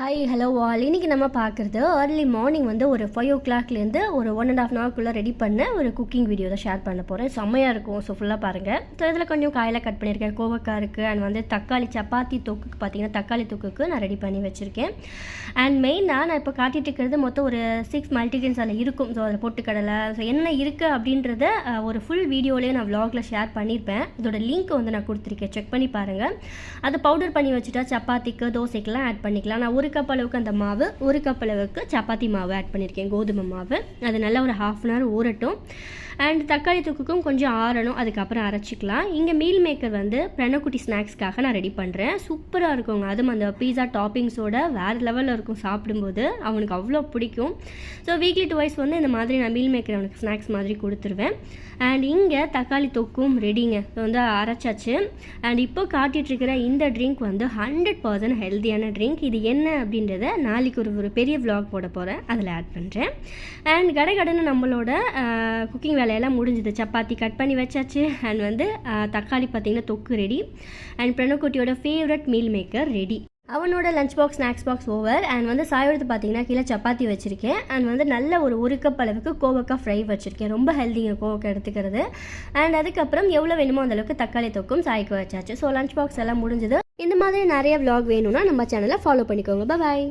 Hi hello all. இன்றைக்கி நம்ம பார்க்குறது ஏர்லி மார்னிங் வந்து ஒரு 5 o'clockலேருந்து ஒரு 1.5 hourக்குள்ளே ரெடி பண்ண ஒரு குக்கிங் வீடியோ தான் ஷேர் பண்ண போகிறேன். செம்மையாக இருக்கும். ஸோ ஃபுல்லாக பாருங்கள். ஸோ இதில் கொஞ்சம் காயெல்லாம் கட் பண்ணியிருக்கேன், கோவக்காய் இருக்குது, அண்ட் வந்து தக்காளி சப்பாத்தி தொக்குக்கு பார்த்தீங்கன்னா தக்காளி தொக்குக்கு நான் ரெடி பண்ணி வச்சுருக்கேன். அண்ட் மெயினாக நான் இப்போ காட்டிகிட்டு இருக்கிறது மொத்தம் ஒரு 6 மல்டிகிரெயின்ஸ் அதில் இருக்கும். ஸோ அதில் பொட்டுக்கடலை ஸோ என்ன இருக்குது அப்படின்றத ஒரு ஃபுல் வீடியோலேயே நான் vlogல ஷேர் பண்ணியிருப்பேன். இதோட லிங்க் வந்து நான் கொடுத்துருக்கேன், செக் பண்ணி பாருங்கள். அது பவுடர் பண்ணி வச்சுட்டா சப்பாத்திக்கு தோசைக்கெல்லாம் ஆட் பண்ணிக்கலாம். நான் 1 கப் அளவுக்கு அந்த மாவு, 1 கப் அளவுக்கு சப்பாத்தி மாவு ஆட் பண்ணியிருக்கேன், கோதுமை மாவு. அது நல்லா ஒரு 1/2 hour ஊறட்டும். அண்ட் தக்காளி தொக்குக்கும் கொஞ்சம் ஆறணும், அதுக்கப்புறம் அரைச்சிக்கலாம். இங்கே மீல் மேக்கர் வந்து பிரணக்குட்டி ஸ்நாக்ஸ்க்காக நான் ரெடி பண்ணுறேன். சூப்பராக இருக்குங்க. அதுவும் அந்த பீஸா டாப்பிங்ஸோட வேறு லெவலில் இருக்கும். சாப்பிடும்போது அவனுக்கு அவ்வளோ பிடிக்கும். ஸோ வீக்லி 2 வந்து இந்த மாதிரி நான் மீல் மேக்கர் அவனுக்கு ஸ்நாக்ஸ் மாதிரி கொடுத்துருவேன். அண்ட் இங்கே தக்காளி தொக்கும் ரெடிங்க. ஸோ வந்து அரைச்சாச்சு. அண்ட் இப்போ காட்டிகிட்ருக்கிற இந்த ட்ரிங்க் வந்து 100% ஹெல்த்தியான ட்ரிங்க். இது என்ன அப்படின்றத நாளைக்கு ஒரு பெரிய vlog போட போகிறேன், அதில் ஆட் பண்ணுறேன். அண்ட் கடன்னு நம்மளோட குக்கிங் வேலையெல்லாம் முடிஞ்சுது. சப்பாத்தி கட் பண்ணி வச்சாச்சு. அண்ட் வந்து தக்காளி பார்த்திங்கன்னா தொக்கு ரெடி. அண்ட் பிரணக்குட்டியோட ஃபேவரட் மீல் மேக்கர் ரெடி. அவனோட lunch box snacks box over. And வந்து சாயோடத்து பார்த்தீங்கன்னா கீழே சப்பாத்தி வச்சுருக்கேன். அண்ட் வந்து நல்ல ஒரு 1 கப் அளவுக்கு கோவக்காய் ஃப்ரை வச்சுருக்கேன். ரொம்ப ஹெல்த்திங்க கோவக்காய் எடுத்துக்கிறது. அண்ட் அதுக்கப்புறம் எவ்வளோ வேணுமோ அந்தளவுக்கு தக்காளி தொக்கும் சாய்க்கு வச்சாச்சு. ஸோ லஞ்ச் பாக்ஸ் எல்லாம் முடிஞ்சது. இந்த மாதிரி நிறைய vlog வேணும்னா நம்ம சேனலை ஃபாலோ பண்ணிக்கோங்க. பாய்.